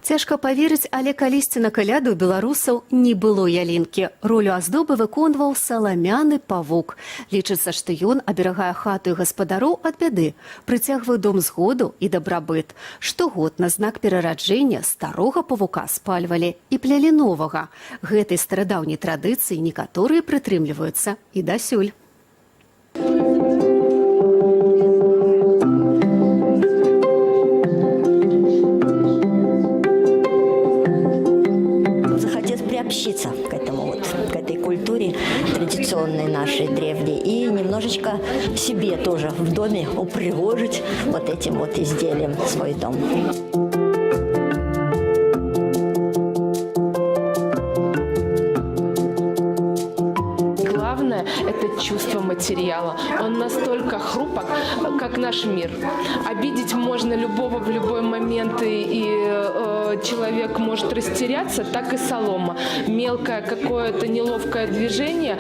Цяжка паверыць, але калісьці на каляду ў беларусаў не было ялінкі. Ролю аздобы выконваў саламяны павук. Лічыцца, што ён аберагае хату і гаспадароў ад бяды, прыцягвае дом згоду і дабрабыт. Штогод на знак перараджэння старога павука спальвалі і плялі новага. Гэтай старадаўняй традыцыі некаторыя прытрымліваюцца і дасюль. Приобщиться к этому к этой культуре традиционной нашей древней и немножечко себе тоже в доме упригожить вот этим вот изделием свой дом. Главное – это чувство материала. Он настолько хрупок, как наш мир. Обидеть можно любого в любой момент, и человек может растеряться, так и солома. Мелкое какое-то неловкое движение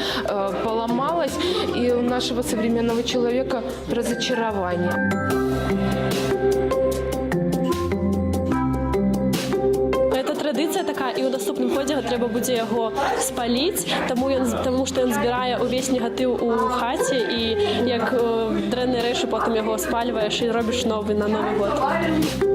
поломалось, и у нашего современного человека разочарование. Традыцыя такая, і ў наступным годзе трэба будзе яго спаліць, таму што ён збірае ўвесь негатыў у хаце, і як дрэнныя рэчы потым яго спальваеш і робіш новы на Новы год.